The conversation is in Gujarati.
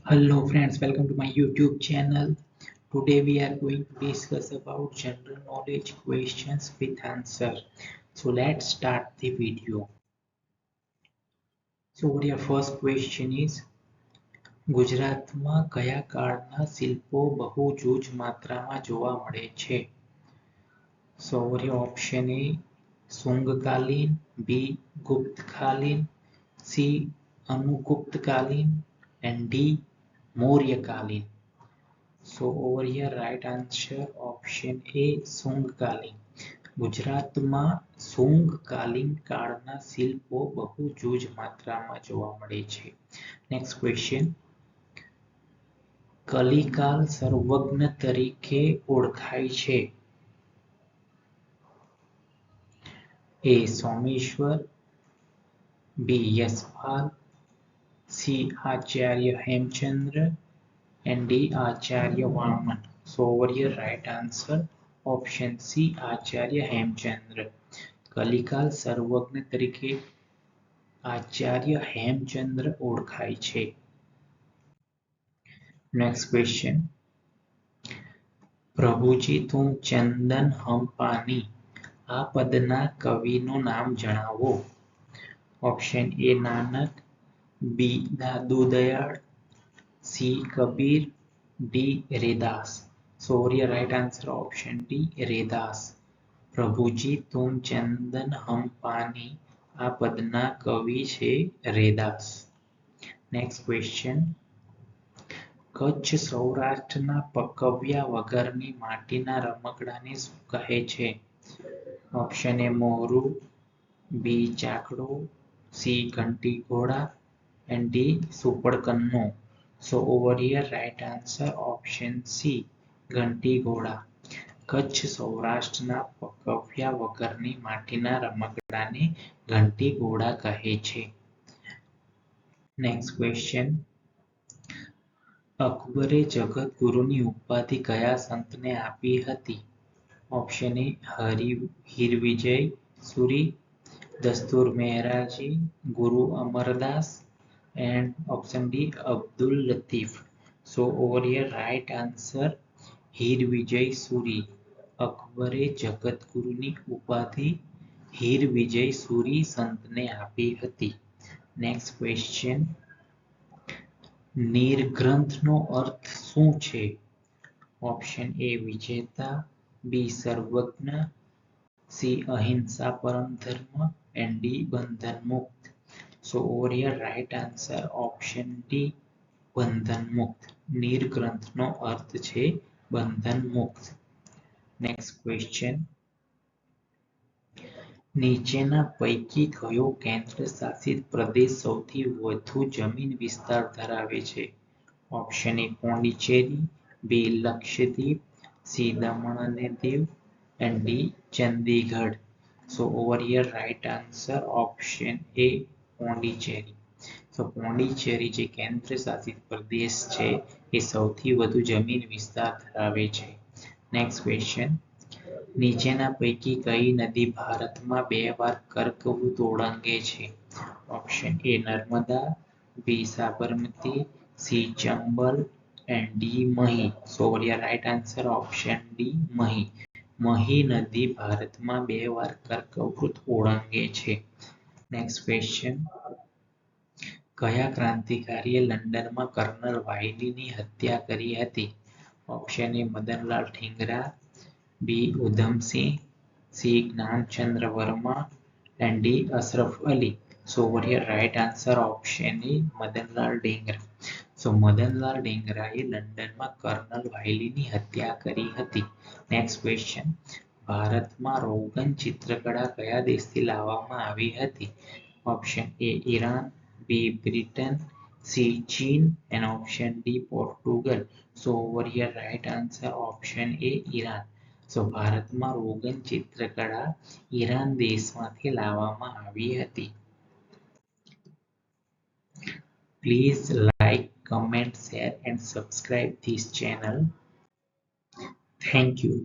Hello friends, welcome to my YouTube channel. Today we are going to discuss about general knowledge questions with answer. So let's start the video. So your first question is ગુજરાતમાં કયા કાળના શિલ્પો બહુ જૂજ માત્રામાં જોવા મળે છે? So your option A સુંગકાલીન, B ગુપ્તકાલીન, C અનુગુપ્તકાલીન and D મૌર્યકાલીન. So over here right answer option A સુંગકાલીન. ગુજરાતમાં સુંગકાલીન કાળના શિલ્પો બહુ જૂજ માત્રામાં જોવા મળે છે. નેક્સ્ટ ક્વેશ્ચન કલિકાલ સર્વજ્ઞ તરીકે ઓળખાય છે? A Someshwar, B Yashpal, C Acharya Hemchandra and D Acharya Vaman. So over here right answer option C Acharya Hemchandra. કલિકાલ સર્વજ્ઞ તરીકે આચાર્ય હેમચંદ્ર ઓળખાય છે. નેક્સ્ટ ક્વેશ્ચન પ્રભુજી તું ચંદન હમ પાની આ પદના કવિનું નામ જણાવો. Option A Nanak, B Dadu Dayal, C Kabir, D Raidas. So your right answer option D Raidas. પ્રભુજી તુમ ચંદન હમ પાની આ પદના કવિ છે રેદાસ. નેક્સ્ટ ક્વેશ્ચન કચ્છ સૌરાષ્ટ્રના પકવ્યા વગરની માટીના રમકડાને શું કહે છે? ઓપ્શન એ મોરું, B ચાકડો, C ઘંટી ઘોડા and D સુપડકન્નો. So over here right answer option C ઘંટી ઘોડા. કચ્છ સૌરાષ્ટ્રના પકવ્યા વગરની માટીના રમકડાને ઘંટી ઘોડા કહે છે. નેક્સ્ટ ક્વેશ્ચન અકબરે જગતગુરુની ઉપાધિ કયા સંતને આપી હતી? ઓપ્શન એ હીરવિજય સુરી, દસ્તુર મહેરાજી, ગુરુ Amardas and option D Abdul Latif. So over here right answer હીરવિજય સુરી. અકબરે જગતગુરુની ઉપાધિ હીરવિજય સુરી સંતને આપી હતી. નેક્સ્ટ ક્વેશ્ચન નિર્ગ્રંથનો અર્થ શું છે? ઓપ્શન એ વિજેતા, B સર્વજ્ઞ, C અહિંસા પરમ ધર્મ and D બંધન મુક્ત. So over here right answer option D બંધન મુક્ત. નિર્ગ્રંથનો અર્થ છે બંધન મુક્ત. નેક્સ્ટ ક્વેશ્ચન નીચેના પૈકી કયો કેન્દ્ર શાસિત પ્રદેશ સૌથી વધુ જમીન વિસ્તાર ધરાવે છે? Option A Pondicherry, B Lakshadweep, C Daman અને Diu and D Chandigarh. So over here right answer option A Pondicherry. So Pondicherry જે કેન્દ્ર શાસિત પ્રદેશ છે એ સૌથી વધુ જમીન વિસ્તાર ધરાવે છે. નેક્સ્ટ ક્વેશ્ચન નીચેના પૈકી કઈ નદી ભારતમાં 2 વાર કર્કવૃત ઓળંગે છે? Option A Narmada, B Sabarmati, C Chambal and D Mahi. So your right answer option D મહી. મહી નદી ભારતમાં 2 વાર કર્કવૃત ઓળંગે છે. નેક્સ્ટ ક્વેશ્ચન કયા ક્રાંતિકારીએ લંડનમાં કર્નલ વાયલીની હત્યા કરી હતી? Option A Madanlal Dhingra, B Udham Singh, C Gyanchandra Verma and D Ashraf Ali. So over here right answer option A Madanlal Dhingra. So Madanlal ઢીંગરાએ લંડનમાં કર્નલ વાયલીની હત્યા કરી હતી. નેક્સ્ટ ક્વેશ્ચન ભારતમાં રોગન ચિત્રકળા કયા દેશથી લાવવામાં આવી હતી? ઓપ્શન એ ઈરાન, B બ્રિટન, C ચીન and option D Portugal. So over here right answer option A Iran. So ભારતમાં રોગન ચિત્રકળા ઈરાન દેશમાંથી લાવવામાં આવી હતી. Please like, comment, share and subscribe this channel. Thank you.